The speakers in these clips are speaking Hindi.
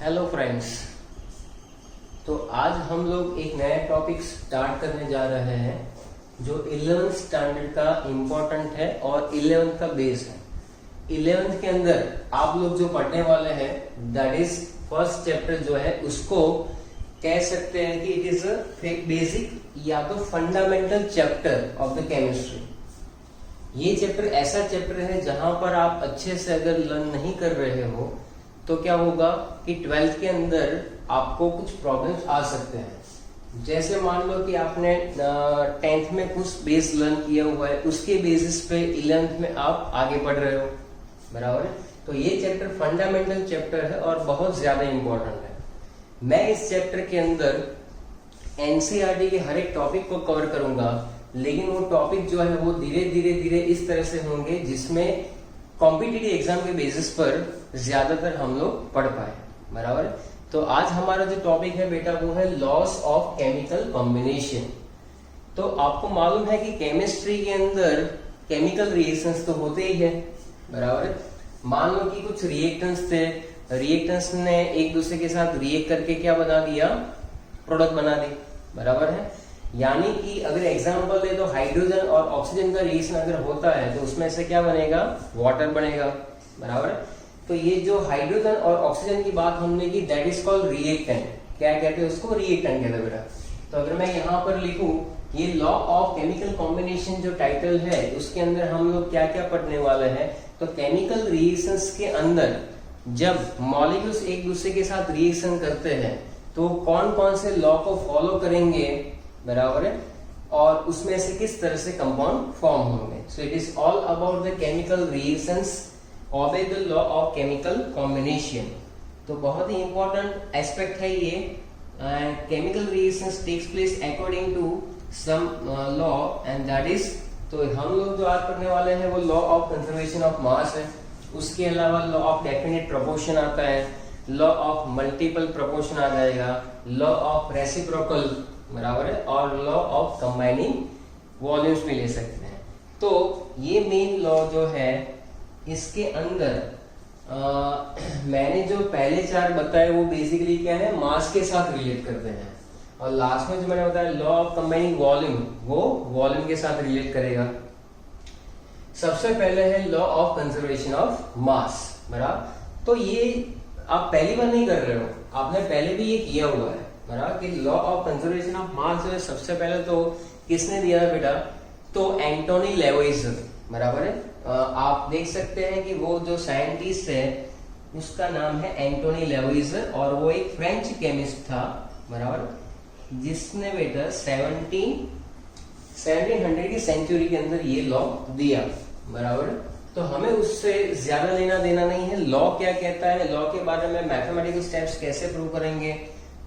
Hello friends. तो आज हम लोग एक नया टॉपिक स्टार्ट करने जा रहे हैं जो 11th स्टैंडर्ड का इम्पोर्टेंट है और 11th का बेस है। 11th के अंदर आप लोग जो पढ़ने वाले हैं दैट इज फर्स्ट चैप्टर जो है उसको कह सकते हैं कि इट इज अ बेसिक या तो fundamental chapter of the chemistry. ये चैप्टर ऐसा चैप्टर है जहां पर आप अच्छे से अगर लर्न नहीं कर रहे हो तो क्या होगा कि 12th के अंदर आपको कुछ प्रॉब्लम्स आ सकते हैं। जैसे मान लो कि आपने 10th में कुछ बेस लर्न किया हुआ है, उसके बेसिस पे 11th में आप आगे बढ़ रहे हो, बराबर है। तो ये चैप्टर फंडामेंटल चैप्टर है और बहुत ज्यादा इंपॉर्टेंट है। मैं इस चैप्टर के अंदर एनसीईआरटी के हर एक टॉपिक को कवर करूंगा, लेकिन वो टॉपिक जो है वो धीरे धीरे इस तरह से होंगे जिसमें कॉम्पिटिटिव एग्जाम के बेसिस पर ज्यादातर हम लोग पढ़ पाए, बराबर। तो आज हमारा जो टॉपिक है बेटा वो है लॉस ऑफ केमिकल कॉम्बिनेशन। तो आपको मालूम है कि केमिस्ट्री के अंदर केमिकल रिएक्शंस तो होते ही है, बराबर। मान लो कि कुछ रिएक्टेंट्स थे, रिएक्टेंट्स ने एक दूसरे के साथ रिएक्ट करके क्या बना दिया, प्रोडक्ट बना दी, बराबर है। यानी कि अगर एग्जांपल ले तो हाइड्रोजन और ऑक्सीजन का रिएक्शन अगर होता है तो उसमें से क्या बनेगा, वाटर बनेगा, बराबर है। तो ये जो हाइड्रोजन और ऑक्सीजन की बात हमने की दैट इज कॉल्ड रिएक्टेंट। क्या कहते हैं उसको, रिएक्टेंट कहते हैं बेटा। तो अगर मैं यहाँ पर लिखूं ये लॉ ऑफ केमिकल कॉम्बिनेशन जो टाइटल है उसके अंदर हम लोग क्या क्या पढ़ने वाले हैं, तो केमिकल रिएक्शंस के अंदर जब मॉलिक्यूल्स एक दूसरे के साथ रिएक्शन करते हैं तो कौन कौन से लॉ को फॉलो करेंगे, बराबर है, और उसमें से किस तरह से कंपाउंड फॉर्म होंगे। So it is all about the chemical reactions obey the law of chemical combination. तो बहुत ही इंपॉर्टेंट एस्पेक्ट है ये। Chemical reactions takes place according to some law and that is, तो हम लोग जो आज पढ़ने वाले हैं वो law of conservation of mass है। उसके अलावा लॉ ऑफ डेफिनेट प्रोपोर्शन आता है, लॉ ऑफ मल्टीपल प्रोपोर्शन आ जाएगा, लॉ ऑफ रेसिप्रोकल, बराबर है, और लॉ ऑफ कंबाइनिंग वॉल्यूम्स भी ले सकते हैं। तो ये मेन लॉ जो है इसके अंदर मैंने जो पहले चार बताए वो बेसिकली क्या है, मास के साथ रिलेट करते हैं, और लास्ट में जो मैंने बताया लॉ ऑफ कंबाइनिंग वॉल्यूम वो वॉल्यूम के साथ रिलेट करेगा। सबसे पहले है लॉ ऑफ कंजर्वेशन ऑफ मास, बराबर। तो ये आप पहली बार नहीं कर रहे हो, आपने पहले भी ये किया हुआ है, बराबर, कि लॉ ऑफ कंजर्वेशन ऑफ मास जो है सबसे पहले तो किसने दिया है बेटा, तो एंटोनी लेवोइजर, बराबर है। आप देख सकते हैं कि वो जो साइंटिस्ट है उसका नाम है एंटोनी लेवोइजर और वो एक फ्रेंच केमिस्ट था, बराबर, जिसने बेटा 1700 की सेंचुरी के अंदर ये लॉ दिया, बराबर। तो हमें उससे ज्यादा लेना देना नहीं है। लॉ क्या कहता है, लॉ के बारे में मैथमेटिकल स्टेप्स कैसे प्रूव करेंगे,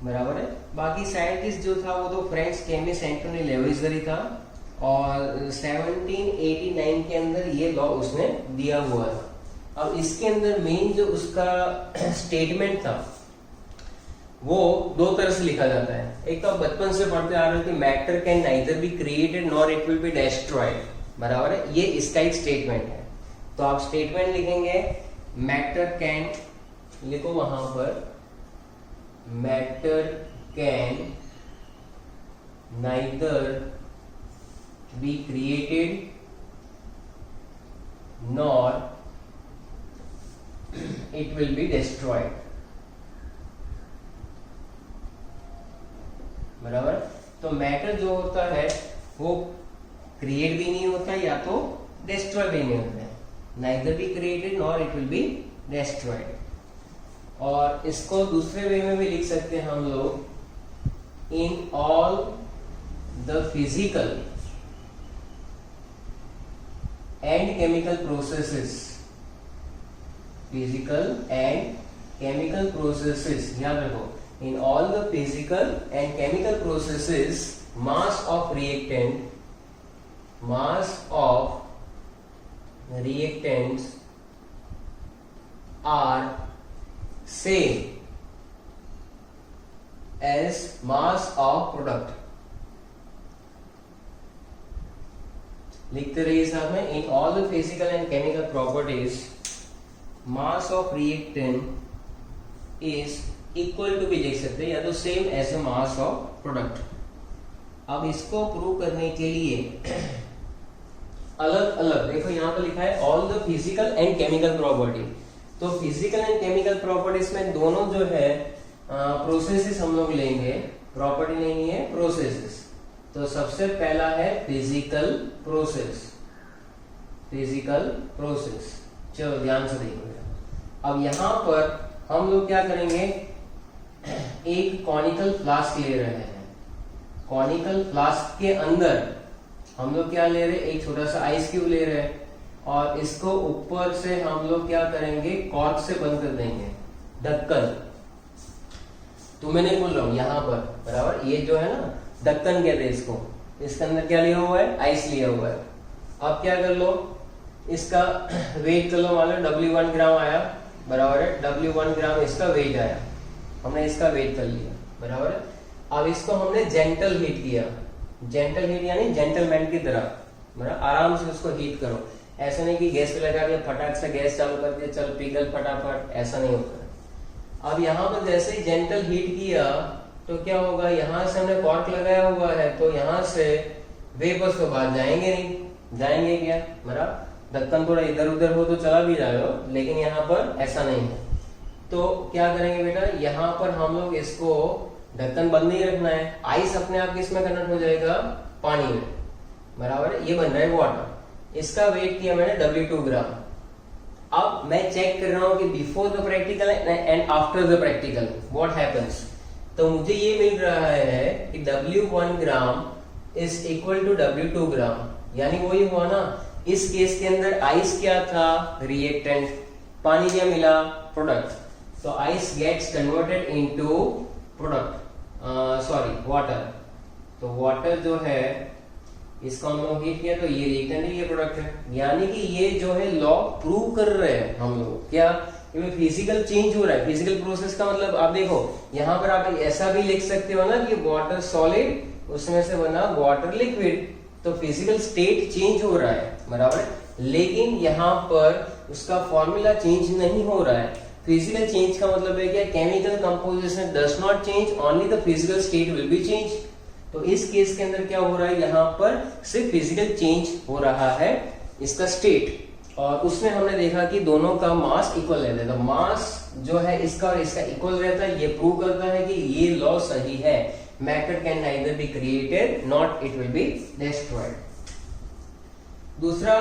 बराबर है। बाकी साइंटिस्ट जो था वो तो फ्रेंच केमिस्ट एंटोनी लेवोइजर ही था और 1789 के अंदर ये लॉ उसने दिया हुआ है। अब इसके अंदर मेन जो उसका स्टेटमेंट था वो दो तरह से लिखा जाता है। एक तो आप बचपन से पढ़ते आ रहे हो कि matter can neither be created nor it will be destroyed, बराबर है, ये इसका एक स्टेटमेंट है। तो आप स्टेटमेंट लिखेंगे मैटर कैन, लिखो वहां पर matter can neither be created nor it will be destroyed, बराबर। तो मैटर जो होता है वो क्रिएट भी नहीं होता या तो डिस्ट्रॉय भी नहीं होता है, neither be created nor it will be destroyed. और इसको दूसरे वे में भी लिख सकते हैं हम लोग, इन all the physical and chemical processes, physical and chemical processes, याद रखो, इन all the physical and chemical processes mass of reactants are same as mass of product। लिखते रहिए साथ में, in all the physical and chemical properties mass of reactant is equal to भी लिख सकते हैं या तो same as a mass of product. अब इसको प्रूव करने के लिए अलग अलग देखो यहाँ पर लिखा है all the physical and chemical property. तो फिजिकल एंड केमिकल प्रॉपर्टीज में दोनों जो है प्रोसेसेस हम लोग लेंगे, प्रॉपर्टी नहीं है प्रोसेसेस। तो सबसे पहला है फिजिकल प्रोसेस, फिजिकल प्रोसेस। चलो ध्यान से देखो। अब यहाँ पर हम लोग क्या करेंगे, एक कॉनिकल फ्लास्क ले रहे हैं। कॉनिकल फ्लास्क के अंदर हम लोग क्या ले रहे हैं, एक छोटा सा आइस क्यूब ले रहे हैं और इसको ऊपर से हम लोग क्या करेंगे, कॉर्क से बंद कर देंगे, ढक्कन। तो मैं नहीं बोल रहा हूं यहाँ पर, बराबर, ये जो है ना ढक्कन कहते हैं इसको। इसके अंदर क्या लिया हुआ है, आइस लिया हुआ है। अब क्या कर लो, इसका वेट कर लो, मान लो W1 ग्राम आया, बराबर है, W1 ग्राम इसका वेट आया, हमने इसका वेट कर लिया, बराबर है। अब इसको हमने जेंटल हीट किया, जेंटल हीट यानी जेंटलमैन की तरह, मतलब आराम से उसको हीट करो। ऐसा नहीं कि गैस पे लगा दिया, फटाक से गैस चालू कर दिया, चल पिघल फटाफट, ऐसा नहीं होता। अब यहाँ पर जैसे ही जेंटल हीट किया तो क्या होगा, यहाँ से हमने कॉर्क लगाया हुआ है तो यहाँ से वेपर्स तो बाहर जाएंगे नहीं, जाएंगे क्या, बराबर। ढक्कन थोड़ा इधर उधर हो तो चला भी जाएगा, लेकिन यहाँ पर ऐसा नहीं है। तो क्या करेंगे बेटा, यहाँ पर हम लोग इसको ढक्कन बंद नहीं रखना है, आइस अपने आप किसमें कन्वर्ट हो जाएगा, पानी में, बराबर है। ये बन रहा है वाटर, इसका वेट किया मैंने W2 ग्राम। अब मैं चेक कर रहा हूं कि before the practical and after the practical what happens. तो मुझे ये मिल रहा है कि W1 gram is equal to W2 gram, यानी वही हुआ ना। इस केस के अंदर आइस क्या था, रिएक्टेंट, पानी क्या मिला, प्रोडक्ट। तो ice gets converted into product, sorry water. तो वाटर जो है इसको हम लोग हीट किया तो ये रिएक्टेंट है, ये प्रोडक्ट है। यानी कि ये जो है लॉ प्रूव कर रहे हैं हम लोग, क्या फिजिकल चेंज हो रहा है। फिजिकल प्रोसेस का मतलब आप देखो, यहाँ पर आप ऐसा भी लिख सकते हो ना कि वाटर सॉलिड उसमें से बना वाटर लिक्विड, तो फिजिकल स्टेट चेंज हो रहा है, बराबर। लेकिन यहाँ पर उसका फॉर्मूला चेंज नहीं हो रहा है। फिजिकल चेंज का मतलब है क्या, chemical composition does not change, only the physical state will be change. तो इस केस के अंदर क्या हो रहा है, यहाँ पर सिर्फ फिजिकल चेंज हो रहा है, इसका स्टेट। और उसमें हमने देखा कि दोनों का मास इक्वल रहता है। तो मास जो है इसका और इसका इक्वल रहता है, ये प्रूव करता है कि ये लॉ सही है। Matter can neither be created not it will be destroyed. दूसरा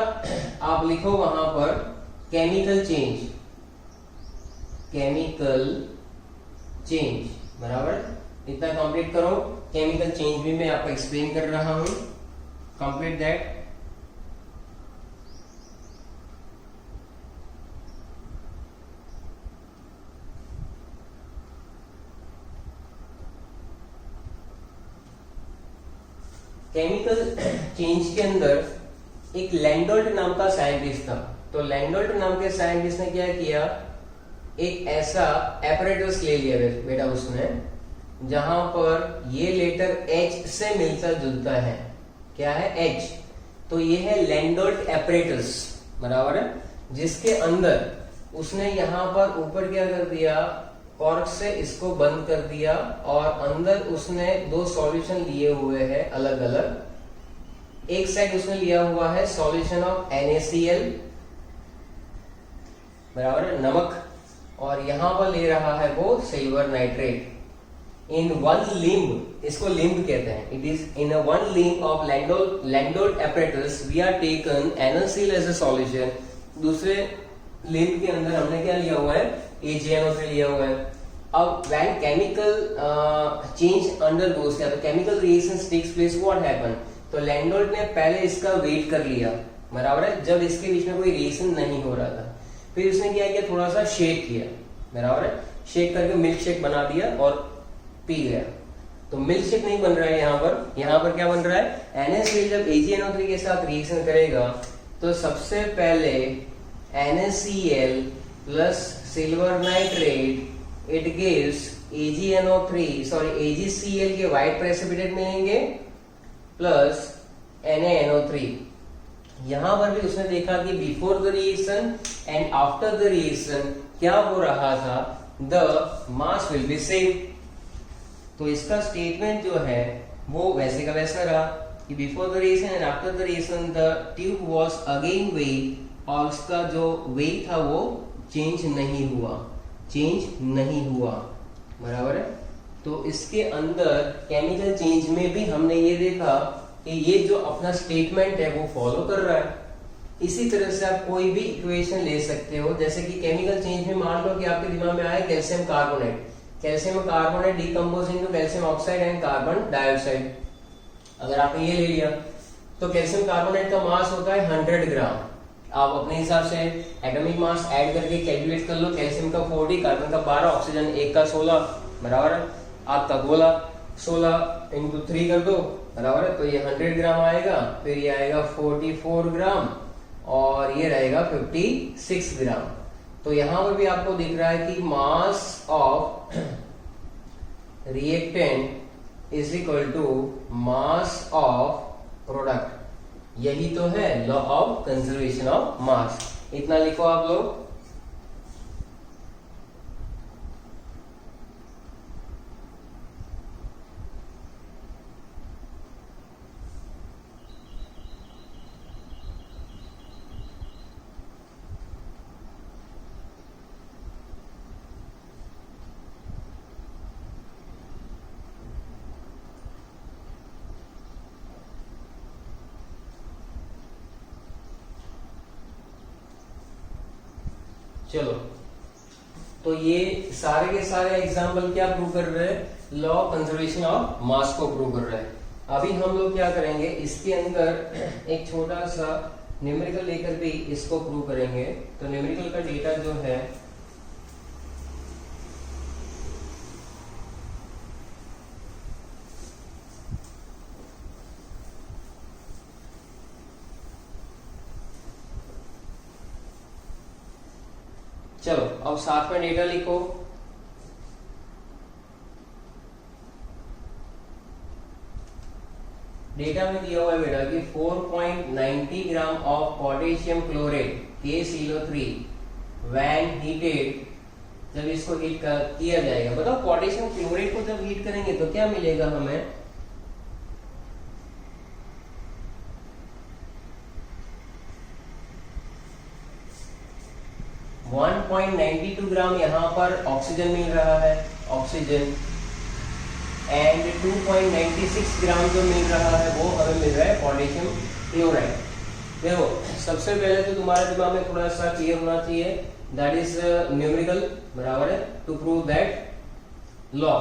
आप लिखो वहां पर केमिकल चेंज, केमिकल चेंज, बराबर। इतना कंप्लीट करो। केमिकल चेंज भी मैं आपको एक्सप्लेन कर रहा हूं, कंप्लीट दैट। केमिकल चेंज के अंदर एक लैंडोल्ट नाम का साइंटिस्ट था। तो लैंडोल्ट नाम के साइंटिस्ट ने क्या किया, एक ऐसा एपरेटस ले लिया बेटा उसने, जहां पर ये लेटर H से मिलता जुलता है। क्या है, H। तो ये है लैंडोल्ट एपरेटस, बराबर है, जिसके अंदर उसने यहां पर ऊपर क्या कर दिया, कॉर्क से इसको बंद कर दिया और अंदर उसने दो सॉल्यूशन लिए हुए हैं अलग अलग। एक साइड उसने लिया हुआ है सॉल्यूशन ऑफ NaCl, बराबर है, नमक, और यहां पर ले रहा है वो silver nitrate. In one limb, इसको लिम्ब कहते हैं, it is in a one limb of Landolt apparatus we are taken NaCl as a solution. दूसरे लिम्ब के अंदर हमने क्या लिया हुआ है, AgNO3 लिया हुआ है। अब व्हेन केमिकल चेंज अंडरगोस, तो chemical reactions takes place, what happen. तो लैंडोल्ट ने पहले इसका वेट कर लिया, बराबर है, जब इसके बीच में कोई रिएक्शन नहीं हो रहा था। फिर उसने क्या किया, थोड़ा सा शेक किया, बराबर है, शेक करके मिल्क शेक बना दिया और पी गया। तो मिल्क शेक नहीं बन रहा है यहाँ पर क्या बन रहा है, NaCl जब AgNO3 के साथ रिएक्शन करेगा तो सबसे पहले NaCl plus silver nitrate it gives AgCl के व्हाइट प्रेसिपिटेट मिलेंगे प्लस NaNO3। यहां पर भी उसने देखा कि before the reaction and after the reaction क्या हो रहा था, the mass will be same. तो इसका स्टेटमेंट जो है वो वैसे का वैसा रहा कि before the reaction and after the reaction the tube was again wet, और उसका जो वेट था वो चेंज नहीं हुआ, बराबर है। तो इसके अंदर केमिकल चेंज में भी हमने ये देखा कि ये जो अपना स्टेटमेंट है वो फॉलो कर रहा है। इसी तरह से आप कोई भी इक्वेशन ले सकते हो, जैसे कि केमिकल चेंज में मान लो कि आपके दिमाग में आया calcium carbonate decompose into calcium oxide and carbon dioxide. अगर आपने ये ले लिया तो कैल्शियम कार्बोनेट का मास होता है 100 ग्राम। आप अपने हिसाब से एटॉमिक मास ऐड करके कैलकुलेट कर लो। कैल्शियम का 40, कार्बन का 12, ऑक्सीजन 1 का 16, बराबर है। आपका गोला 16 इंटू 3 कर दो, बराबर है। तो ये 100 ग्राम आएगा, फिर ये आएगा 44 ग्राम और ये रहेगा 56 ग्राम। तो यहां पर भी आपको दिख रहा है कि mass of reactant is equal to mass of product. यही तो है law of conservation of mass. इतना लिखो आप लोग। चलो, तो ये सारे के सारे एग्जाम्पल क्या प्रूव कर रहे हैं? लॉ ऑफ कंजर्वेशन ऑफ मास को प्रूव कर रहे हैं। अभी हम लोग क्या करेंगे, इसके अंदर एक छोटा सा न्यूमेरिकल लेकर भी इसको प्रूव करेंगे। तो न्यूमेरिकल का डेटा जो है चलो अब साथ में डेटा लिखो। डेटा में दिया हुआ है बेटा कि 4.90 gram of potassium chlorate KClO3 when heated, जब इसको हीट किया जाएगा। बताओ पोटेशियम क्लोरेट को जब हीट करेंगे तो क्या मिलेगा हमें? 1.92 ग्राम यहाँ पर ऑक्सीजन मिल रहा है, ऑक्सीजन, एंड 2.96 ग्राम जो मिल रहा है वो हमें मिल रहा है पोटेशियम क्लोराइड। देखो सबसे पहले तो तुम्हारे दिमाग में थोड़ा सा क्लियर होना चाहिए, दैट इज न्यूमेरिकल, बराबर है, टू प्रूव दैट लॉ।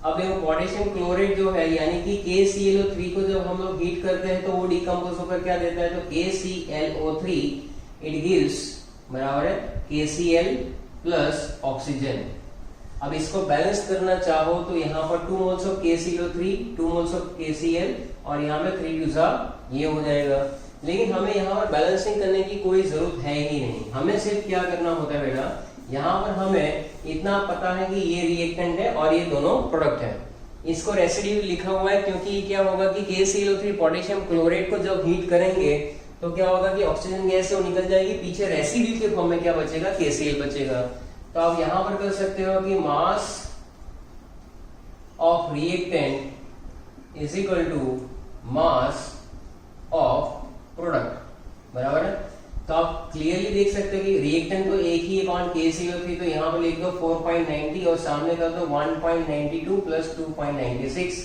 अब देखो पोटेशियम क्लोराइड जो है यानी कि KClO3 को जब हम लोग हीट करते हैं तो वो डिकम्पोज होकर क्या देता है? तो KClO3 इट गिव्स, बराबर है, KCl प्लस ऑक्सीजन। अब इसको बैलेंस करना चाहो तो यहाँ पर 2 moles of KClO3, 2 moles of KCl और यहाँ पे 3 2 ये हो जाएगा। लेकिन हमें यहाँ पर बैलेंसिंग करने की कोई जरूरत है ही नहीं। हमें सिर्फ क्या करना होता है बेटा, यहाँ पर हमें इतना पता है कि ये रिएक्टेंट है और ये दोनों प्रोडक्ट है। इसको रेसिड्यू लिखा हुआ है क्योंकि क्या होगा कि KClO3 पोटेशियम क्लोराइड को जब हीट करेंगे तो क्या होगा कि ऑक्सीजन गैस से निकल जाएगी, पीछे रेसिड्यू के फॉर्म में क्या बचेगा? KCl बचेगा। तो आप यहां पर कर सकते हो कि mass of reactant is equal to mass of product, बराबर है। तो आप क्लियरली देख सकते हो कि रिएक्टेंट तो एक ही बॉन्ड KClO3, तो यहां पर लिख दो 4.90 और सामने कर दो 1.92 प्लस 2.96।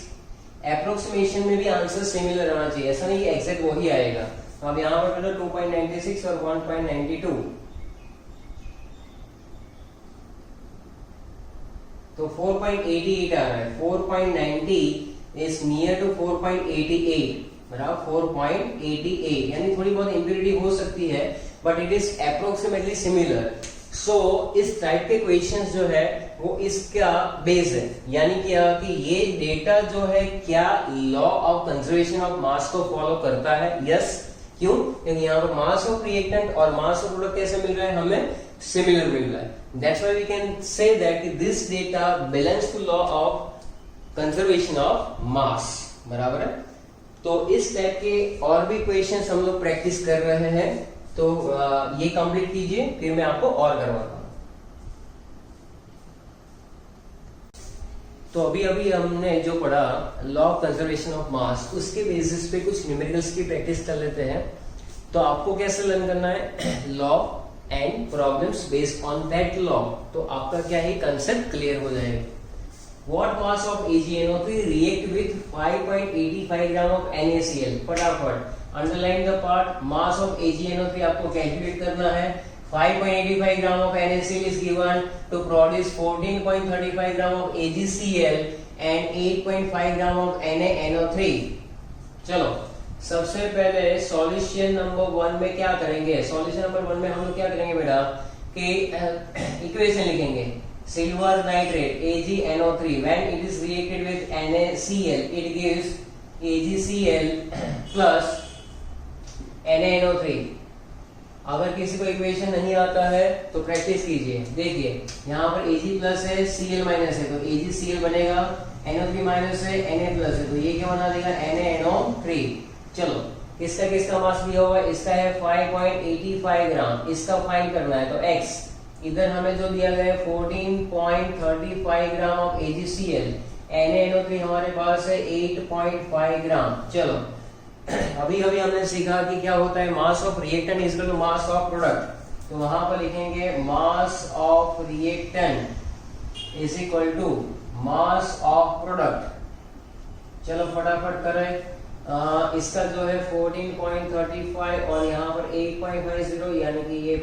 एप्रोक्सीमेशन में भी आंसर सिमिलर रहना चाहिए, ऐसा नहीं कि एग्जैक्ट वही आएगा। तो अब यहां पर 2.96 और 1.92, तो 4.88 आ रहा है। 4.90 इज नियर टू 4.88, बराबर 4.88, यानी थोड़ी बहुत इंप्योरिटी हो सकती है but it is approximately similar. So इस टाइप के क्वेश्चंस जो है वो इसका बेस है, यानी क्या कि ये डेटा जो है क्या लॉ ऑफ कंजर्वेशन ऑफ मास को फॉलो करता है? यस। क्यों? क्योंकि यहाँ पर मास ऑफ रिएक्टेंट और मास ऑफ प्रोडक्ट कैसे मिल रहा है? हमें सिमिलर मिल रहा है। That's why we can say that this data belongs to law of conservation of mass, बराबर है। तो इस टाइप के और भी क्वेश्चंस हम लोग प्रैक्टिस कर रहे हैं, तो ये कंप्लीट कीजिए, फिर मैं आपको और करवाता हूँ। तो अभी अभी हमने जो पढ़ा लॉ ऑफ कंजर्वेशन ऑफ मास, उसके बेसिस पे कुछ न्यूमेरिकल्स की प्रैक्टिस कर लेते हैं। तो आपको कैसे लर्न करना है, law and problems based on that law. तो आपका क्या है, कंसेप्ट क्लियर हो जाएगा। What mass of AgNO3 react with 5.85 gram of NaCl? फटाफट underline the part, mass of AgNO3 आपको कैलकुलेट करना है। 5.85 ग्राम of NaCl is given to produce 14.35 gram of AgCl and 8.5 gram of NaNO3। चलो सबसे पहले सॉल्यूशन नंबर 1 में क्या करेंगे, सॉल्यूशन नंबर 1 में हम लोग क्या करेंगे बेटा कि इक्वेशन लिखेंगे। Silver nitrate AgNO3 when it is reacted with NaCl it gives AgCl plus NaNO3। अगर किसी को इक्वेशन नहीं आता है तो प्रैक्टिस कीजिए। देखिए यहाँ पर Ag प्लस है, Cl माइनस है, तो AgCl बनेगा, NO3 माइनस है, Na प्लस है, तो ये क्या बना देगा, NaNO3। चलो किसका मास दिया हुआ है, इसका है 5.85 ग्राम, इसका फाइंड करना है। तो x इधर हमें जो दिया गया है 14.35 ग्राम ऑफ AgCl, NaNO3 हमारे पास है 8.5 ग्राम। चलो अभी हमने सीखा कि क्या होता है, mass of reactant is equal to mass of product. तो वहां पर लिखेंगे mass of reactant is equal to mass of product. चलो फटाफट करें। इसका जो है 14.35 और यहाँ पर 8.50 यानी कि ये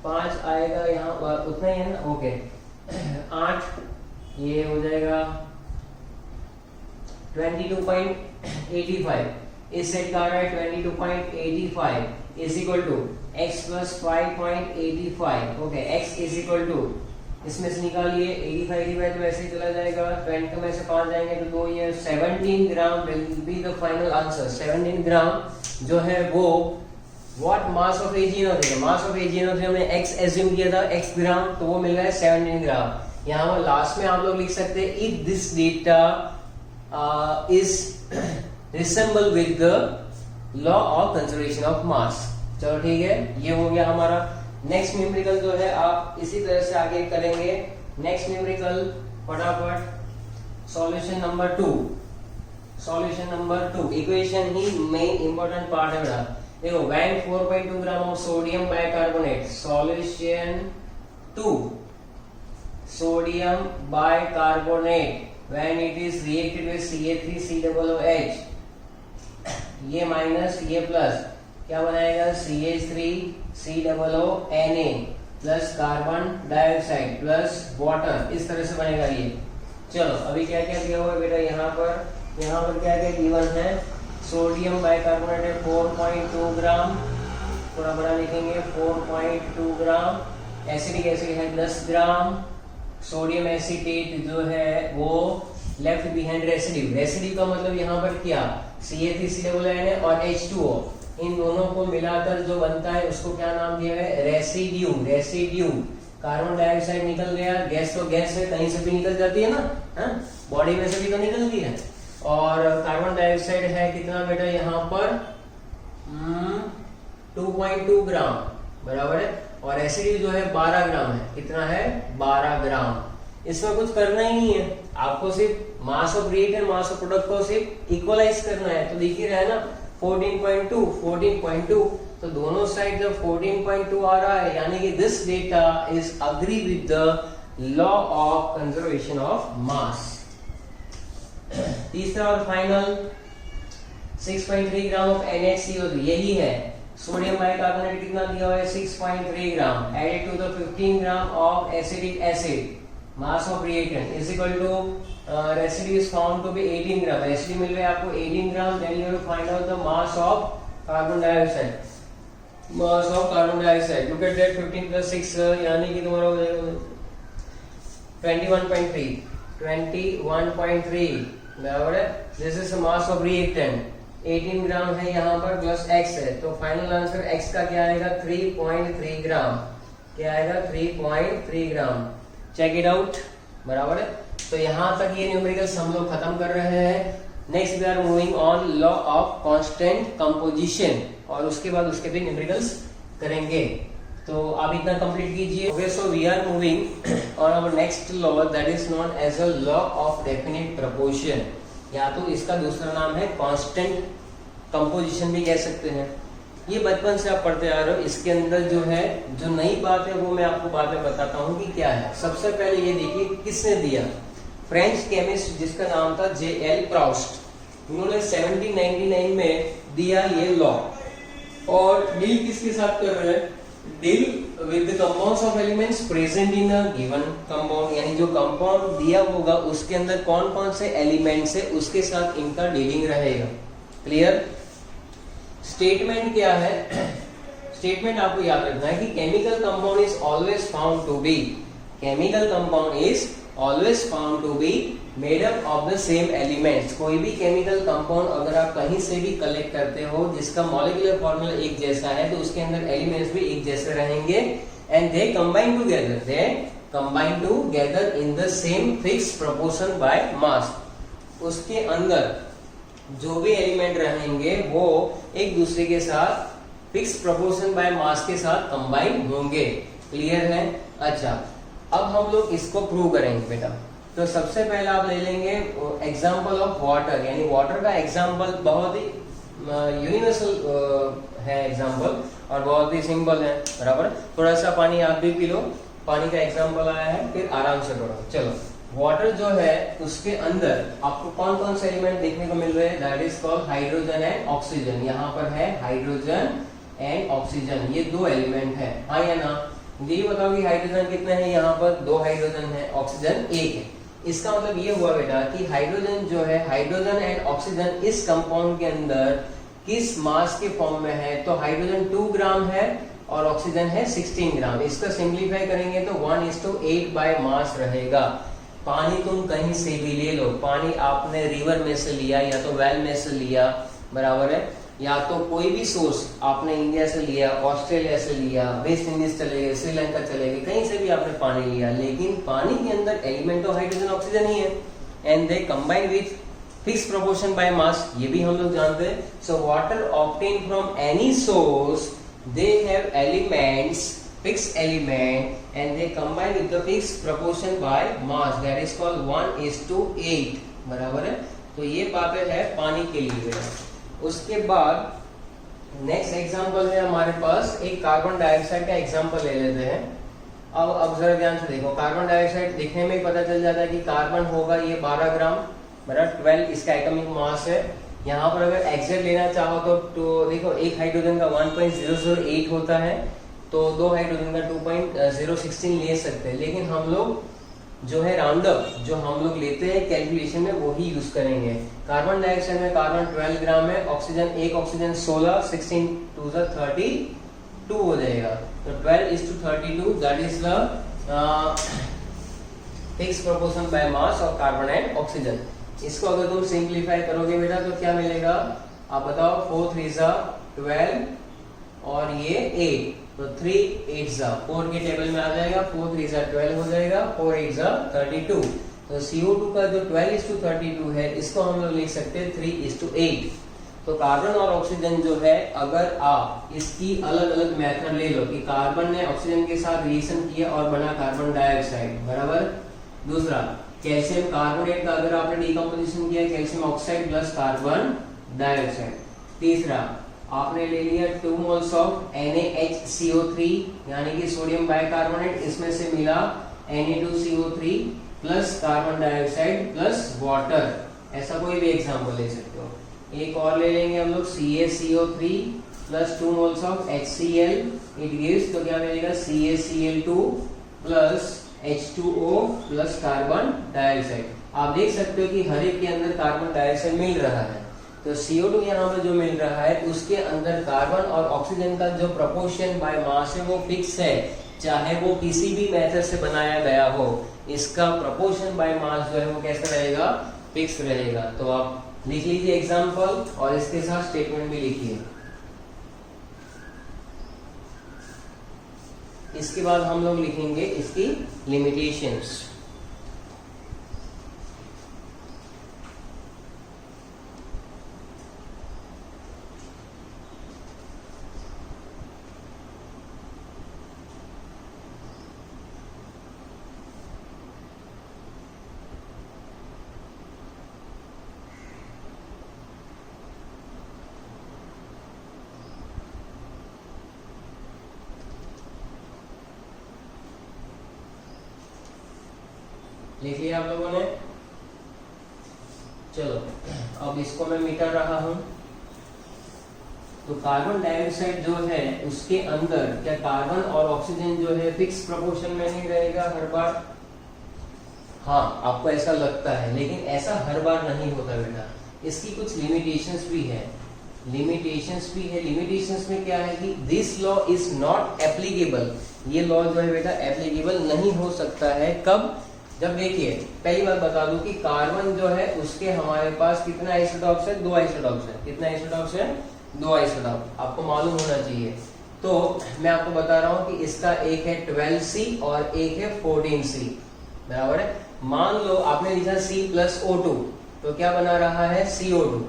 5 आएगा, यहाँ उतना ही है ना, ओके 8, ये हो जाएगा 22.85। इस सेट का आ रहा है 22.85 is equal to x plus 5.85। Okay x is equal to, इसमें से निकालिए 85 तो ऐसे ही चला जाएगा, 20 में से 5 जाएंगे तो 2, ये 17 gram will be the final answer. 17 gram जो है वो what mass of AgNO3, mass of AgNO3 हमने x एज्यूम किया था, x ग्राम, तो वो मिल रहा है 17 ग्राम। यहाँ पर लास्ट में आप लोग लिख सकते हैं if this data is resemble with the law of conservation of मास। चलो ठीक है, ये हो गया हमारा। नेक्स्ट न्यूमेरिकल जो है आप इसी तरह से आगे करेंगे। नेक्स्ट न्यूमेरिकल फटाफट, solution number 2। Solution number 2 equation ही मेन इंपॉर्टेंट पार्ट है बेटा। देखो when 4.2 gram of sodium bicarbonate, solution 2 sodium bicarbonate when it is reacted with CH3COOH, ये माइनस ये प्लस क्या बनाएगा, CH3COONA plus carbon dioxide plus water, इस तरह से बनेगा ये। चलो अभी क्या क्या दिया हुआ है बेटा, यहाँ पर क्या क्या गिवन है, सोडियम बाइकार्बोनेट है 4.2 ग्राम, थोड़ा बड़ा लिखेंगे 4.2 ग्राम। एसिडिक एसिड है 10 ग्राम। सोडियम एसीटेट जो है वो लेफ्ट बिहाइंड रेसिड्यू, रेसिड्यू का मतलब यहाँ पर क्या, CH3COONA और H2O, इन दोनों को मिलाकर जो बनता है उसको क्या नाम दिया है, रेसिड्यू। कार्बन डाइऑक्साइड निकल गया, गैस तो गैस है, कहीं से भी निकल जाती है ना, बॉडी में से भी तो निकलती है। और कार्बन डाइऑक्साइड है कितना बेटा यहाँ पर 2.2 ग्राम बराबर है, और एसिड जो है 12 ग्राम है, कितना है 12 ग्राम। इसमें कुछ करना ही नहीं है, आपको सिर्फ मास of reactant mass of product को सिर्फ इक्वलाइज करना है। तो दिख ही रहा है ना 14.2, तो दोनों साइड जब 14.2 आ रहा है यानी कि this data is agree with the law of conservation of मास। तीसरा और फाइनल 6.3 ग्राम ऑफ NaCO3, यही है। सोडियम बाइकार्बोनेट कितना दिया हुआ है 6.3 gram, added to the 15 gram of acidic acid, mass of reactant is equal to residue is found to be 18 gram, residue मिल रहा है आपको 18 gram. Then you have to find out the mass of carbon dioxide, mass of carbon dioxide, look at that 15 plus 6 यानी कि तुम्हारा हो जाएगा 21.3 बराबर है। This is mass of reactant, 18 gram है यहाँ पर प्लस x है, तो फाइनल आंसर x का क्या आएगा 3.3 ग्राम, क्या आएगा 3.3 ग्राम। चेक इट आउट बराबर है। तो यहाँ तक ये न्यूमेरिकल्स हम लोग खत्म कर रहे हैं। Next we are moving on law of constant composition, और उसके बाद उसके भी न्यूमेरिकल्स करेंगे। तो आप इतना कंप्लीट कीजिए। Okay, so we are moving on our next law that is known as a law of definite proportion, या तो इसका दूसरा नाम है कांस्टेंट कंपोजिशन भी कह सकते हैं। ये बचपन से आप पढ़ते आ रहे हो। इसके अंदर जो है, जो नई बात है वो मैं आपको बाद में बताता हूँ कि क्या है। सबसे पहले ये देखिए किसने दिया, फ्रेंच केमिस्ट जिसका नाम था J.L. प्राउस्ट। उन्होंने 1799 में दिया ये लॉ। और डील किसके साथ कर रहे हैं, deal with the compounds of elements present in a given compound, यानी जो कंपाउंड दिया होगा उसके अंदर कौन कौन से एलिमेंट्स है उसके साथ इनका डीलिंग रहेगा। क्लियर। स्टेटमेंट क्या है, स्टेटमेंट आपको याद रखना है कि chemical compound is always found to be, chemical compound is always found to be made up of the same elements. कोई भी केमिकल कंपाउंड अगर आप कहीं से भी कलेक्ट करते हो जिसका मॉलिक्यूलर फॉर्मूला एक जैसा है तो उसके अंदर एलिमेंट्स भी एक जैसे रहेंगे। And they combine together in the same fix proportion by मास। उसके अंदर जो भी एलिमेंट रहेंगे वो एक दूसरे के साथ फिक्स प्रोपोर्शन बाय मास के साथ कंबाइन होंगे। क्लियर है। अच्छा, अब हम लोग इसको प्रूव करेंगे बेटा। तो सबसे पहले आप ले लेंगे एग्जांपल ऑफ वाटर, यानी वाटर का एग्जांपल बहुत ही यूनिवर्सल है एग्जांपल और बहुत ही सिंपल है, बराबर। थोड़ा सा पानी आप भी पी लो, पानी का एग्जांपल आया है, फिर आराम से पढ़ो। चलो, वाटर जो है उसके अंदर आपको कौन कौन से एलिमेंट देखने को मिल रहे हैं, that is called hydrogen and oxygen. यहाँ पर है हाइड्रोजन एंड ऑक्सीजन, ये दो एलिमेंट है, हाँ या ना। ये बताओ कि हाइड्रोजन कितने हैं, यहाँ पर दो हाइड्रोजन है, ऑक्सीजन एक है। इसका मतलब ये हुआ बेटा कि हाइड्रोजन जो है, हाइड्रोजन एंड ऑक्सीजन इस कंपाउंड के अंदर किस मास के फॉर्म में है, तो हाइड्रोजन 2 ग्राम है और ऑक्सीजन है 16 ग्राम। इसका सिंप्लीफाई करेंगे तो 1:8 बाय मास रहेगा। पानी तुम कहीं से भी ले लो, पानी आपने रिवर में से लिया या तो वेल में से लिया, बराबर है, या तो कोई भी सोर्स आपने इंडिया से लिया, ऑस्ट्रेलिया से लिया, वेस्ट इंडीज चले गए, श्रीलंका चले गए, कहीं से भी आपने पानी लिया, लेकिन पानी के अंदर एलिमेंट तो हाइड्रोजन ऑक्सीजन ही है। And they combine with fix proportion by मास, ये भी हम लोग जानते हैं। So water obtain from any source, they have elements, fixed element and they combine with the fixed proportion by mass, that is called 1:8, बराबर है। तो ये बातें है पानी के लिए। उसके बाद नेक्स्ट एग्जांपल है हमारे पास, एक कार्बन डाइऑक्साइड का एग्जांपल ले लेते हैं। अब जरा ध्यान से देखो, कार्बन डाइऑक्साइड दिखने में ही पता चल जाता है कि कार्बन होगा ये 12 ग्राम, बराबर, 12 इसका एटॉमिक मास है। यहाँ पर अगर एग्जैक्ट लेना चाहो तो देखो, एक हाइड्रोजन का 1.008 होता है, तो दो हाइड्रोजन का 2.016 ले सकते हैं, लेकिन हम लोग जो है राउंड अप जो हम लोग लेते हैं कैलकुलेशन में वो ही यूज करेंगे। कार्बन डाइऑक्साइड में कार्बन 12 ग्राम है, ऑक्सीजन एक ऑक्सीजन 16, 16 2 32 हो जाएगा। तो 12:32 that is the fix proportion by mass of carbon and oxygen. इसको अगर तुम सिंप्लीफाई करोगे बेटा तो क्या मिलेगा, आप बताओ। 4 3 12 और ये 8, तो 3 8 4 के टेबल में आ जाएगा, 4 3 12 हो जाएगा, 4 8 32। तो CO2 का जो 12:32 है इसको हम लोग लिख सकते हैं 3:8। तो कार्बन और ऑक्सीजन जो है, अगर आप इसकी अलग अलग मेथड ले लो कि कार्बन ने ऑक्सीजन के साथ रिएक्शन किया और बना कार्बन डाइऑक्साइड, बराबर। दूसरा, कैल्शियम कार्बोनेट का अगर आपने डिकम्पोजिशन किया, calcium oxide plus carbon dioxide. तीसरा, आपने ले लिया 2 मोल्स ऑफ NaHCO3 यानी कि सोडियम बाइकार्बोनेट, इसमें से मिला Na2CO3 plus carbon dioxide plus water. ऐसा कोई भी एग्जांपल ले सकते हो। एक और ले लेंगे हम लोग CaCO3 plus 2 moles of HCl, it gives, तो क्या मिलेगा CaCl2 plus H2O plus carbon dioxide. आप देख सकते हो कि हर एक के अंदर कार्बन डाइऑक्साइड मिल रहा है। तो CO2 यहाँ पर जो मिल रहा है उसके अंदर कार्बन और ऑक्सीजन का जो प्रोपोर्शन बाय मास है वो फिक्स है, चाहे वो किसी भी मेथड से बनाया गया हो, इसका प्रोपोर्शन बाय मास जो है वो कैसा रहेगा, फिक्स रहेगा। तो आप लिख लीजिए एग्जांपल और इसके साथ स्टेटमेंट भी लिखिए। इसके बाद हम लोग लिखेंगे इसकी लिमिटेशंस। लिख लिया आप लोगों ने? चलो अब इसको मैं मिटा रहा हूं। तो कार्बन डाइऑक्साइड जो है उसके अंदर क्या कार्बन और ऑक्सीजन जो है फिक्स प्रोपोर्शन में नहीं रहेगा हर बार? हाँ, आपको ऐसा लगता है, लेकिन ऐसा हर बार नहीं होता बेटा। इसकी कुछ लिमिटेशंस भी है। लिमिटेशंस में क्या है कि this law is not applicable. ये लॉ जो है बेटा एप्लीकेबल नहीं हो सकता है। कब? जब देखिए, पहली बात बता दूं कि कार्बन जो है उसके हमारे पास कितना आइसोटॉप्स है? 2 आइसोटॉप्स है। कितना आइसोटॉप्स है? 2 आइसोटॉप। आपको मालूम होना चाहिए। तो मैं आपको बता रहा हूं कि इसका एक है 12C और एक है 14C, बराबर है। मान लो आपने लिखा C प्लस O2, तो क्या बना रहा है? CO2,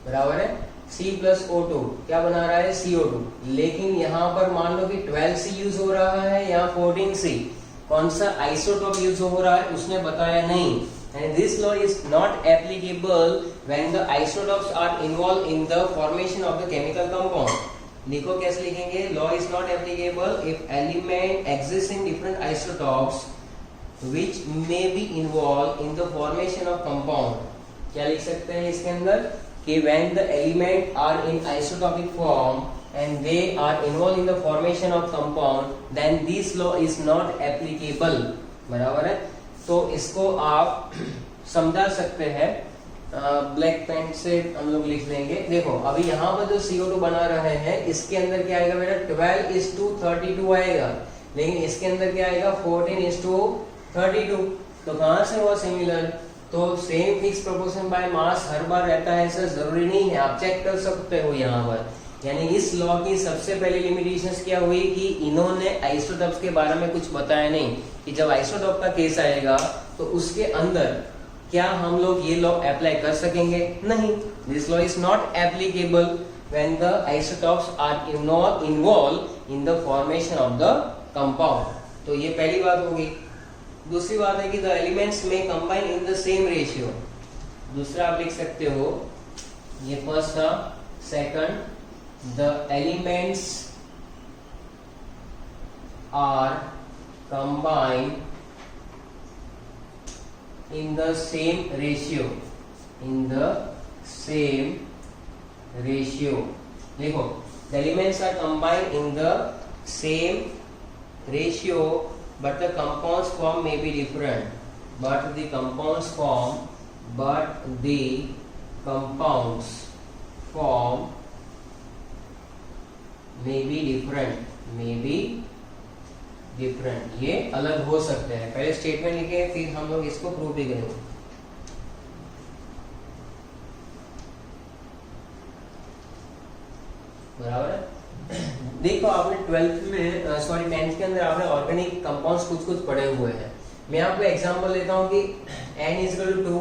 बराबर है। C प्लस O2 क्या बना रहा है? CO2। लेकिन यहाँ पर मान लो कि 12C यूज हो रहा है या 14C, कौन सा आइसोटोप यूज हो रहा है उसने बताया नहीं। And this law is not applicable when the isotopes are involved in the formation of the chemical compound. लिखो कैसे लिखेंगे? Law is not applicable if element exists in different isotopes which may be involved in the formation of compound. क्या लिख सकते हैं इसके अंदर कि when the element are in isotopic form and they are involved in the formation of compound, then this law is not applicable, बराबर है। तो इसको आप समझा सकते हैं, ब्लैक पेन से हम लोग लिख लेंगे। देखो अभी यहाँ पर जो CO2 बना रहे हैं इसके अंदर क्या आएगा बेटा? 12:32 आएगा, लेकिन इसके अंदर क्या आएगा? 14:32। तो कहाँ से हुआ सिमिलर? तो same fix proportion by mass हर बार रहता है ऐसा जरूरी नहीं है, आप चेक कर सकते हो यहाँ पर। यानी इस लॉ की सबसे पहली लिमिटेशंस क्या हुई कि इन्होंने आइसोटॉप्स के बारे में कुछ बताया नहीं, कि जब आइसोटॉप का केस आएगा तो उसके अंदर क्या हम लोग ये लॉ अप्लाई कर सकेंगे? नहीं। This law is not applicable when the isotopes are involve in the formation of the compound. तो ये पहली बात होगी। दूसरी बात है कि द एलिमेंट्स में combine in the same ratio. दूसरा आप लिख सकते हो, ये फर्स्ट था। Second, the elements are combined in the same ratio, देखो the elements are combined in the same ratio but the compounds form may be different, but the compounds form may be different, ये अलग हो सकते हैं। पहले स्टेटमेंट लिखे फिर हम लोग इसको प्रूव भी करेंगे। बराबर है। देखो आपने 10th के अंदर आपने ऑर्गेनिक कंपाउंड्स कुछ पढ़े हुए हैं। मैं आपको एग्जांपल लेता हूँ कि N=2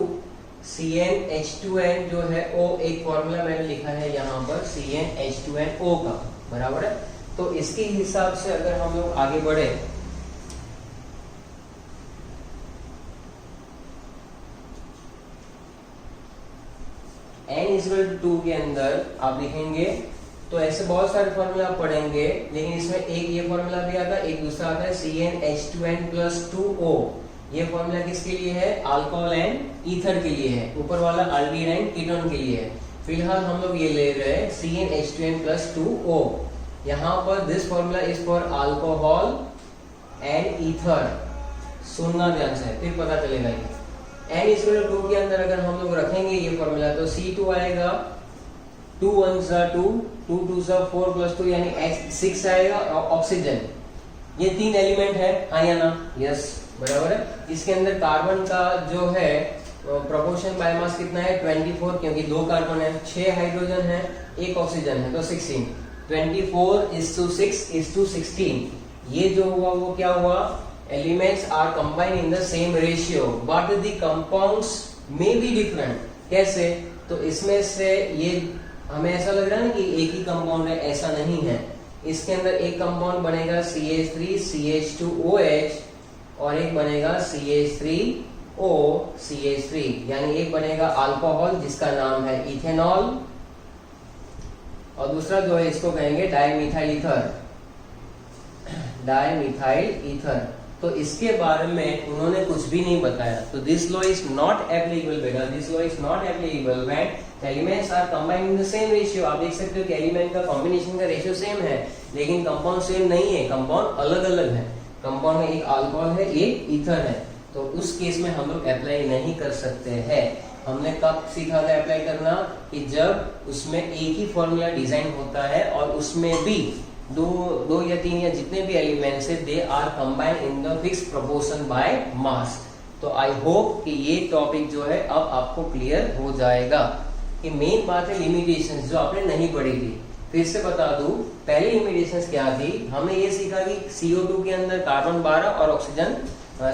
CnH2n जो है O, एक फॉर्मूला मैंने लिखा है यहाँ पर CnH2nO का, बराबर है। तो इसके हिसाब से अगर हम लोग आगे बढ़े, N=2 के अंदर आप लिखेंगे तो ऐसे बहुत सारे फॉर्मूला आप पढ़ेंगे, लेकिन इसमें एक ये फॉर्मूला भी आता है, एक दूसरा आता है CnH2n+2O। ये फॉर्मूला किसके लिए है? अल्कोहल एंड ईथर के लिए है। ऊपर वाला अल्डीन एंड कीटोन के लिए है। फिलहाल हम लोग ये ले रहे हैं CnH2n+2O। यहाँ पर this formula is for alcohol and ether. सुनना ध्यान से, फिर पता चलेगा ये। N=2 के अंदर अगर हम लोग रखेंगे ये फॉर्मूला तो C2 आएगा, 2 1s are 2, 2 2s are 4 + 2 यानी 6 आएगा। ऑक्सीजन, ये 3 एलिमेंट है, हाँ या ना? यस, बराबर है। इसके अंदर कार्बन का जो है प्रोपोर्शन बायोमास कितना है? 24, क्योंकि 2 कार्बन है, 6 हाइड्रोजन है, 1 ऑक्सीजन है, तो 16। 24:6:16। ये जो हुआ वो क्या हुआ? Elements are combined in the same ratio but the compounds may be different. कैसे? तो इसमें से ये हमें ऐसा लग रहा है ना कि एक ही कंपाउंड है, ऐसा नहीं है। इसके अंदर एक कंपाउंड बनेगा CH3 CH2OH और एक बनेगा CH3O CH3, यानी एक बनेगा अल्कोहल जिसका नाम है इथेनॉल, और दूसरा जो है इसको कहेंगे डाइमिथाइल ईथर। तो इसके बारे में उन्होंने कुछ भी नहीं बताया। तो this law is not applicable बेटा, this law is not applicable when elements are combined in the same ratio. आप देख सकते हो कि एलिमेंट का कॉम्बिनेशन का रेशियो सेम है, लेकिन कंपाउंड सेम नहीं है, कंपाउंड अलग अलग है। कंपाउंड में एक अल्कोहल है, एक ईथर है, तो उस केस में हम लोग अप्लाई नहीं कर सकते हैं। हमने कब सीखा था अप्लाई करना, कि जब उसमें एक ही फॉर्मूला डिजाइन होता है और उसमें भी दो या तीन या जितने भी एलिमेंट्स है they are combined in the fix proportion by mass. तो आई होप कि ये टॉपिक जो है अब आपको क्लियर हो जाएगा। कि मेन बात है लिमिटेशंस जो आपने नहीं पढ़ी थी। फिर से बता दूं, पहली लिमिटेशंस क्या थी, हमने ये सीखा कि CO2 के अंदर कार्बन 12 और ऑक्सीजन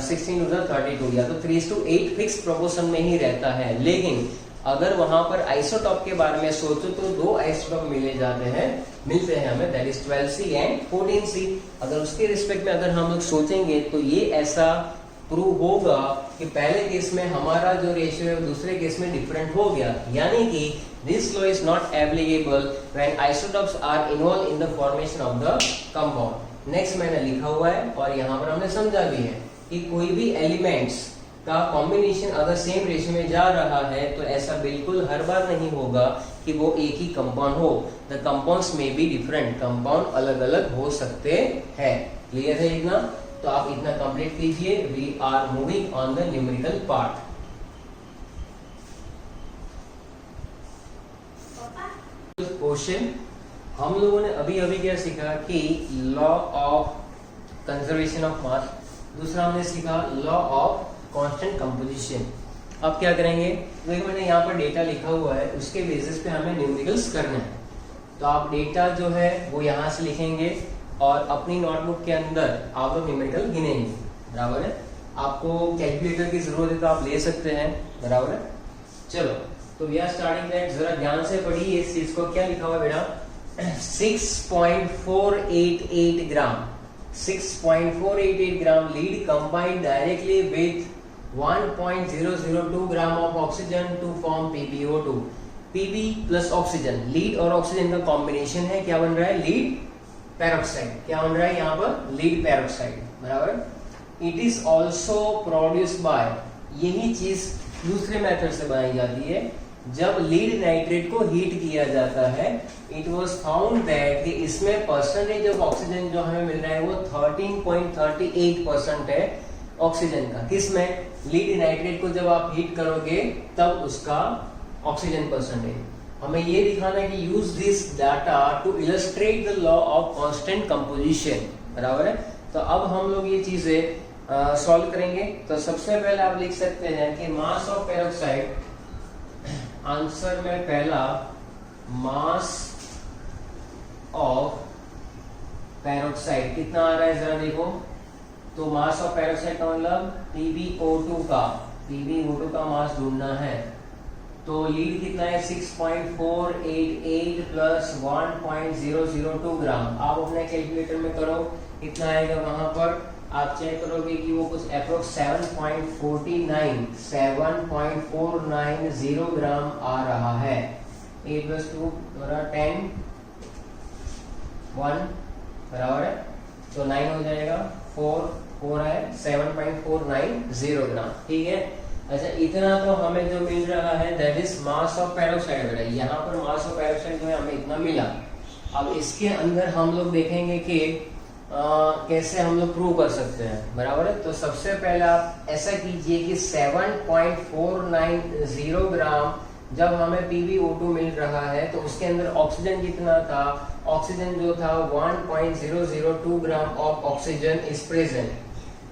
16 या तो 3:8 फिक्स प्रोपोर्शन में ही रहता है। लेकिन अगर वहां पर आइसोटॉप के बारे में सोचो तो दो आइसोटॉप मिलते हैं हमें, that is 12C and 14C। अगर उसके रिस्पेक्ट में अगर हम लोग सोचेंगे तो ये ऐसा प्रूव होगा कि पहले केस में हमारा जो रेशियो है दूसरे केस में डिफरेंट हो गया, यानी कि this law is not applicable when isotopes are involve in the formation of the compound. Next मैंने लिखा हुआ है और यहाँ पर हमने समझा भी है कि कोई भी एलिमेंट्स का कॉम्बिनेशन अगर सेम रेशियो में जा रहा है तो ऐसा बिल्कुल हर बार नहीं होगा कि वो एक ही कंपाउंड हो। द कंपाउंड्स में बी डिफरेंट, कंपाउंड अलग अलग हो सकते हैं। क्लियर है इतना? तो आप इतना कंप्लीट कीजिए। We are moving on the numerical part. Question हम लोगों ने अभी अभी क्या सीखा कि law of conservation of mass, दूसरा हमने सीखा लॉ ऑफ कांस्टेंट कंपोजिशन। अब क्या करेंगे, देखो मैंने यहाँ पर डेटा लिखा हुआ है, उसके बेसिस पे हमें न्यूमेरिकल्स करने हैं। तो आप डेटा जो है वो यहाँ से लिखेंगे और अपनी नोटबुक के अंदर आप लोग न्यूमेरिकल गिनेंगे, बराबर है। आपको कैलकुलेटर की जरूरत है तो आप ले सकते हैं, बराबर है। चलो तो वी आर स्टार्टिंग दैट, जरा ध्यान से पढ़िए इस चीज को। क्या लिखा हुआ बेटा, 6.488 gram 6.488 gram lead combined directly with 1.002 gram of oxygen to form PbO2। Pb plus oxygen, lead और ऑक्सीजन का कॉम्बिनेशन है, क्या बन रहा है, लीड पेरोक्साइड। क्या बन रहा है यहाँ पर, लीड पेरोक्साइड, बराबर। It is also produced by, यही चीज दूसरे मेथड से बनाई जाती है। जब लीड नाइट्रेट को हीट किया जाता है, इट वाज फाउंड दैट कि इसमें परसेंटेज ऑफ ऑक्सीजन जो हमें मिल रहा है वो 13.38% है ऑक्सीजन का। किसमें, लीड नाइट्रेट को जब आप हीट करोगे तब उसका ऑक्सीजन परसेंटेज। हमें ये दिखाना है कि use this data to illustrate the law of constant composition, बराबर है। तो अब हम लोग ये चीजें सॉल्व करेंगे। तो सबसे पहले आप लिख सकते हैं कि मास ऑफ पेरोक्साइड, आंसर में पहला मास ऑफ पेरोक्साइड कितना आ रहा है जरा देखो। तो मास ऑफ पेरोक्साइड का मतलब PbO2 का मास ढूंढना है। तो लीड कितना है, 6.488 प्लस 1.002 ग्राम। आप अपने कैलकुलेटर में करो कितना आएगा, वहां पर आप चेक करोगे कि वो कुछ अप्रोक्स 7.490 ग्राम आ रहा है। 8 + 2 10 1 बराबर है, तो 9 हो जाएगा, 4 है, 7.490 ग्राम, ठीक है। अच्छा, इतना तो हमें जो मिल रहा है that is mass of peroxide. यहाँ पर मास ऑफ पेरोक्साइड जो है हमें इतना मिला। अब इसके अंदर हम लोग देखेंगे कि कैसे हम लोग प्रूव कर सकते हैं, बराबर है। तो सबसे पहले आप ऐसा कीजिए कि 7.490 ग्राम जब हमें PbO2 मिल रहा है तो उसके अंदर ऑक्सीजन कितना था, ऑक्सीजन जो था 1.002 gram of oxygen is present.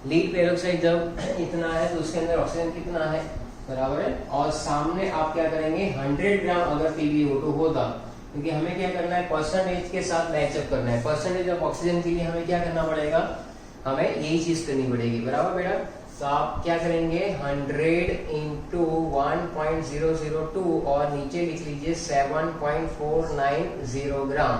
Lead peroxide जब इतना है तो उसके अंदर ऑक्सीजन कितना है, बराबर है। और सामने आप क्या करेंगे, 100 ग्राम अगर PbO2 होता, क्योंकि हमें क्या करना है, परसेंटेज के साथ मैचअप करना है। परसेंटेज ऑफ ऑक्सीजन के लिए हमें क्या करना पड़ेगा, हमें यही चीज करनी पड़ेगी, बराबर बेटा। तो आप क्या करेंगे, 100 इंटू 1.002 और नीचे लिख लीजिए 7.490 ग्राम,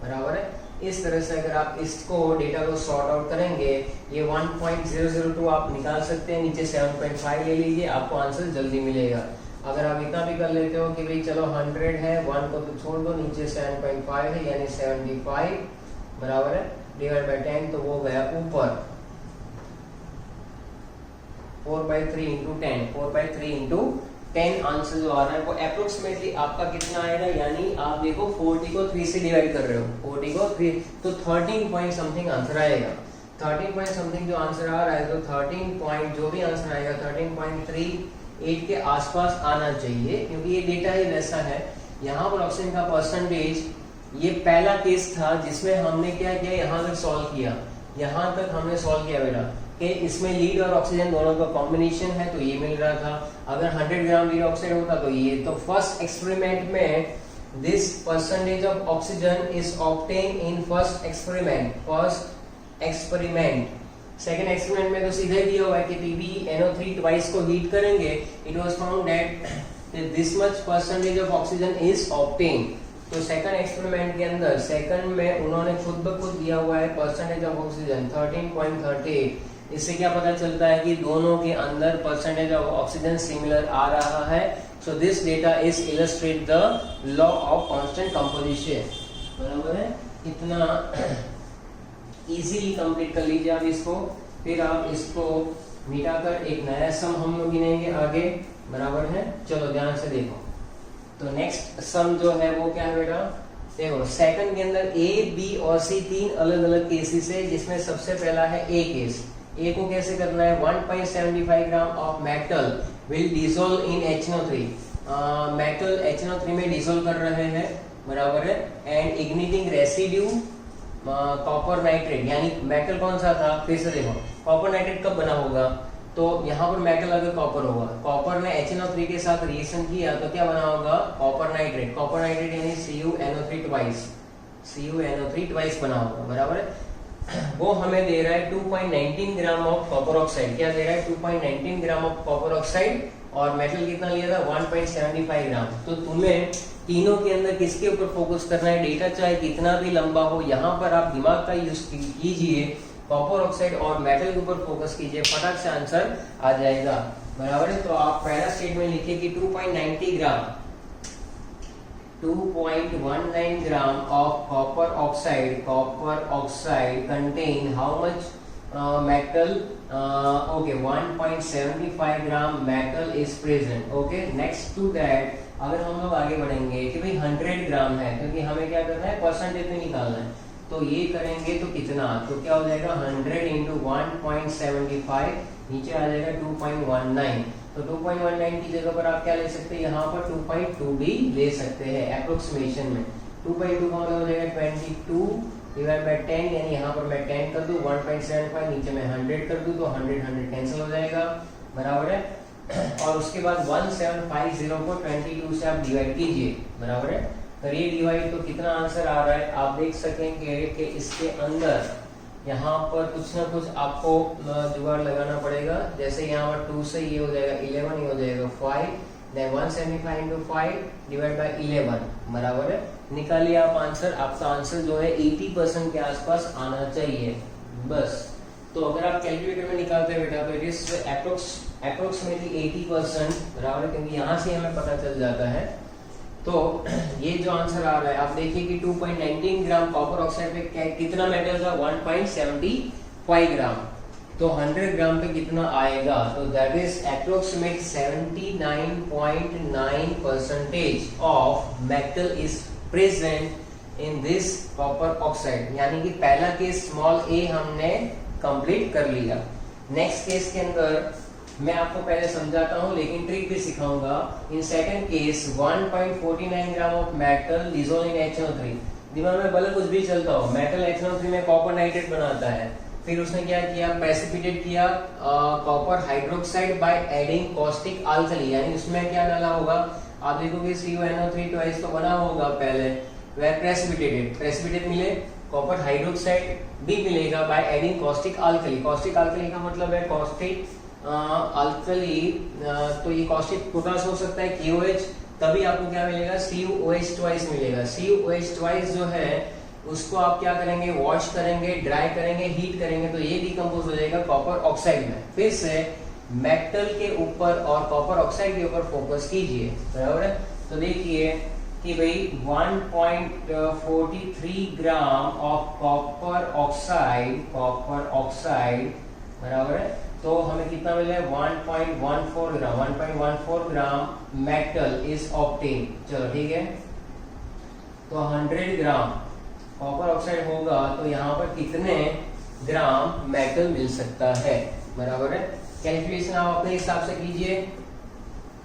बराबर है। इस तरह से अगर आप इसको डेटा को सॉर्ट आउट करेंगे, ये 1.002 आप निकाल सकते हैं, नीचे 7.5 ले लीजिए, आपको आंसर जल्दी मिलेगा। अगर आप इतना भी कर लेते हो कि भाई चलो 100 है, 1 को तो छोड़ दो, नीचे 7.5 है यानी 75 बराबर है, डिवाइड बाय 10 तो वो गया ऊपर। 4/3 इंटू 10, 4/3 इंटू 10 आंसर जो आ रहा है वो अप्रोक्सीमेटली आपका कितना आएगा, यानी आप देखो 40 को 3 से डिवाइड कर रहे हो, 40 को 3 तो 13 पॉइंट समथिंग आंसर आएगा। 13 पॉइंट समथिंग जो आंसर आ रहा है, तो 13 पॉइंट जो भी आंसर आएगा 13.38 के आसपास आना चाहिए, क्योंकि ये डेटा ही वैसा है। यहाँ पर ऑक्सीजन का परसेंटेज, ये पहला केस था जिसमें हमने क्या किया, यहाँ तक सॉल्व किया, यहाँ तक हमने सॉल्व किया बेटा कि इसमें लीड और ऑक्सीजन दोनों का कॉम्बिनेशन है तो ये मिल रहा था। अगर 100 ग्राम लीड ऑक्साइड होता तो ये, तो फर्स्ट एक्सपेरिमेंट में this percentage of oxygen is obtain in first experiment. Second experiment में तो सीधा ही दिया हुआ है कि PbNO3 ट्वाइस को हीट करेंगे, it was found that this much percentage of oxygen is obtain. तो सेकंड एक्सपेरिमेंट के अंदर, सेकंड में उन्होंने खुद ब खुद दिया हुआ है परसेंटेज ऑफ ऑक्सीजन 13.38। इससे क्या पता चलता है कि दोनों के अंदर परसेंटेज ऑफ ऑक्सीजन सिमिलर आ रहा है। So this data is illustrate the law of constant composition. बराबर है, इतना इजीली कंप्लीट कर लीजिए आप इसको, फिर आप इसको मिटाकर एक नया सम हम लोग गिनेंगे आगे। बराबर है, चलो ध्यान से देखो। तो नेक्स्ट सम जो है वो क्या है बेटा, देखो सेकंड के अंदर ए, बी और सी तीन अलग अलग केसेस है, जिसमें सबसे पहला है ए केस। ए को कैसे करना है, 1.75 gram of metal will dissolve in HNO3। Metal HNO3 में डिसॉल्व कर रहे हैं, बराबर है, and igniting residue copper nitrate, यानी मेटल कौन सा था, फिर से देखो कॉपर नाइट्रेट कब बना होगा, तो यहाँ पर मेटल अगर कॉपर होगा, कॉपर ने HNO3 के साथ रिएक्शन किया तो क्या बना होगा, कॉपर नाइट्रेट। कॉपर नाइट्रेट यानी CuNO3 ट्वाइस बना होगा, बराबर है। वो हमें दे रहा है 2.19 ग्राम ऑफ कॉपर ऑक्साइड। क्या दे रहा है, 2.19 ग्राम ऑफ कॉपर ऑक्साइड, और मेटल कितना लिया था, 1.75 ग्राम। तो तुम्हें तीनों के अंदर किसके ऊपर फोकस करना है, डेटा चाहे कितना भी लंबा हो, यहाँ पर आप दिमाग का यूज कीजिए, कॉपर ऑक्साइड और मेटल के ऊपर फोकस कीजिए, फटाक से आंसर आ जाएगा। बराबर है, तो आप पहला स्टेटमेंट लिखिए कि 2.19 gram of copper oxide contain how much metal, okay 1.75 gram metal is present. Okay, next to that अगर हम लोग आगे बढ़ेंगे कि भाई 100 ग्राम है, क्योंकि हमें क्या करना है, परसेंटेज में निकालना है, तो ये करेंगे तो कितना, तो क्या हो जाएगा 100 इंटू 1.75, नीचे आ जाएगा 2.19। तो 2.19 की जगह पर आप क्या ले सकते हैं, यहाँ पर 2.2 भी ले सकते हैं अप्रोक्सीमेशन में। 2.2 का मतलब हो जाएगा 22 डिवाइड बाय 10, यानी यहाँ पर मैं 10 कर दूं, 1.75 नीचे मैं 100 कर दूं, तो 100 कैंसिल हो जाएगा, बराबर है। और उसके बाद 1750 को 22 से आप डिवाइड कीजिए, बराबर है। तो ये डिवाइड तो कितना आंसर आ रहा है आप देख सकेंगे कि इसके अंदर यहाँ पर कुछ ना कुछ आपको जुगाड़ लगाना पड़ेगा। जैसे यहाँ पर 2 से ये हो जाएगा 11, ये हो जाएगा 5, देन 175 इंटू 5 डिवाइड बाय 11, बराबर है। निकालिए आप आंसर, आपका आंसर जो है 80% के आसपास आना चाहिए बस। तो अगर आप कैलकुलेटर में निकालते हैं बेटा, तो इट इज अप्रोक्सीमेटली 80%, बराबर, क्योंकि यहाँ से हमें पता चल जाता है। तो ये जो आंसर आ रहा है आप देखिए कि 2.19 ग्राम कॉपर ऑक्साइड पे कितना मेटल था, 1.75 ग्राम। तो 100 ग्राम पे कितना आएगा, तो that is approximate 79.9% of metal is present in this copper oxide. यानी कि पहला केस स्मॉल ए हमने कंप्लीट कर लिया। नेक्स्ट केस के अंदर मैं आपको पहले समझाता हूं, लेकिन ट्रिक भी सिखाऊंगा। In second case 1.49 gram of metal dissolve in HNO3। दिमाग में भले कुछ भी चलता हो, मेटल HNO3 में कॉपर नाइट्रेट बनाता है, फिर उसने क्या किया, प्रेसिपिटेट किया copper hydroxide by adding caustic alkali, यानी उसमें क्या डाला होगा, आप देखोगे CuNO3 ट्वाइस तो बना होगा पहले, वह प्रेसिपिटेट मिले, कॉपर हाइड्रोक्साइड भी मिलेगा by adding caustic alkali. Caustic alkali का मतलब है कॉस्टिक अल्कली, तो ये कॉस्टिक पोटास हो सकता है KOH, तभी आपको क्या मिलेगा, CuOH ट्वाइस मिलेगा। CuOH ट्वाइस जो है उसको आप क्या करेंगे, वॉश करेंगे, ड्राई करेंगे, हीट करेंगे, तो ये डिकम्पोज हो जाएगा कॉपर ऑक्साइड में। फिर से मेटल के ऊपर और कॉपर ऑक्साइड के ऊपर फोकस कीजिए, बराबर है। तो देखिए कि भाई 1.43 ग्राम ऑफ कॉपर ऑक्साइड, बराबर है। तो हमें कितना मिला है 1.14 ग्राम, 1.14 ग्राम मेटल इज ऑब्टेन। चलो ठीक है, तो 100 ग्राम कॉपर ऑक्साइड होगा तो यहाँ पर कितने ग्राम मेटल मिल सकता है, बराबर है। कैलकुलेशन आप अपने हिसाब से कीजिए।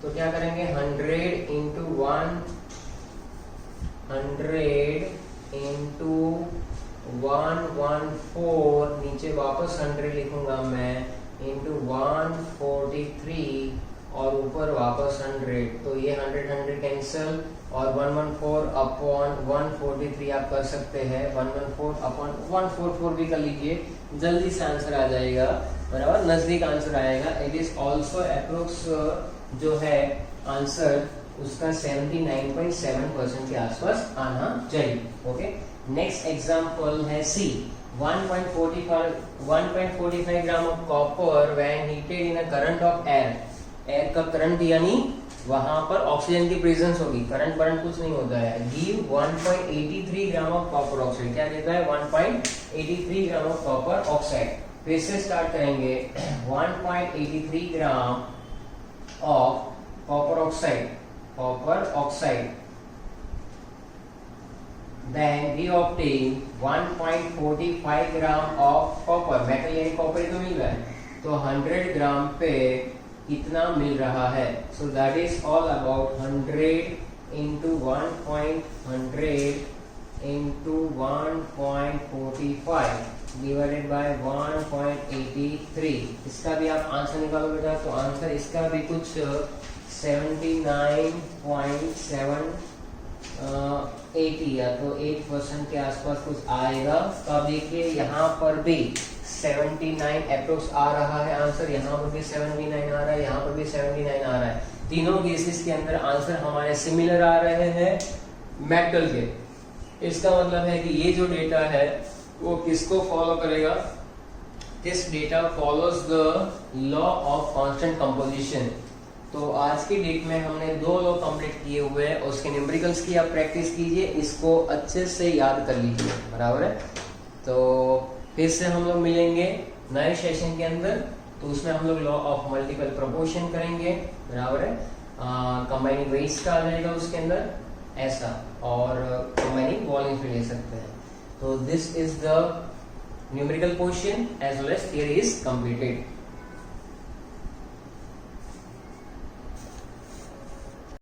तो क्या करेंगे 100 इंटू 114, नीचे वापस 100 लिखूंगा मैं, इंटू 143 और ऊपर वापस 100, तो ये 100 कैंसिल और 114 अपॉन 143 आप कर सकते हैं, 114 अपॉन 144 भी कर लीजिए, जल्दी से आंसर आ जाएगा, बराबर, नजदीक आंसर आएगा। इट इज ऑल्सो अप्रोक्स जो है आंसर उसका 79.7% के आसपास आना चाहिए। ओके, नेक्स्ट एग्जांपल है सी। 1.45 ग्राम of copper when heated in a current of air. Air का करंट यानी वहां पर ऑक्सीजन की प्रेजेंस होगी, करंट कुछ नहीं होता है। Give 1.83 gram of copper oxide, क्या देता है 1.83 ग्राम ऑफ कॉपर ऑक्साइड। फिर से स्टार्ट करेंगे 1.83 ग्राम of copper oxide, then we obtain 1.45 gram of copper, metal यानी कॉपर तो मिल रहा है, तो 100 ग्राम पे कितना मिल रहा है। So that is all about 100 into 100 into 1.45 divided by 1.83। इसका भी आप आंसर निकालो बेटा, तो आंसर इसका भी कुछ 79.780 या तो 8% के आसपास कुछ आएगा। तो आप देखिए यहाँ पर भी 79 अप्रोक्स आ रहा है आंसर, यहाँ पर भी 79 आ रहा है, यहाँ पर भी 79 आ रहा है। तीनों केसेस के अंदर आंसर हमारे सिमिलर आ रहे हैं मेटल के। इसका मतलब है कि ये जो डेटा है वो किसको फॉलो करेगा, this data follows the law of constant composition. तो आज की डेट में हमने 2 लॉ कंप्लीट किए हुए हैं, उसके न्यूमेरिकल्स की आप प्रैक्टिस कीजिए, इसको अच्छे से याद कर लीजिए, बराबर है। तो फिर से हम लोग मिलेंगे नए सेशन के अंदर, तो उसमें हम लोग लॉ ऑफ मल्टीपल प्रोपोर्शन करेंगे, बराबर है। कंबाइनिंग वेट्स का आ जाएगा उसके अंदर ऐसा, और कंबाइनिंग वॉल्यूम्स भी ले सकते हैं। तो this is the numerical portion as well as theory is completed.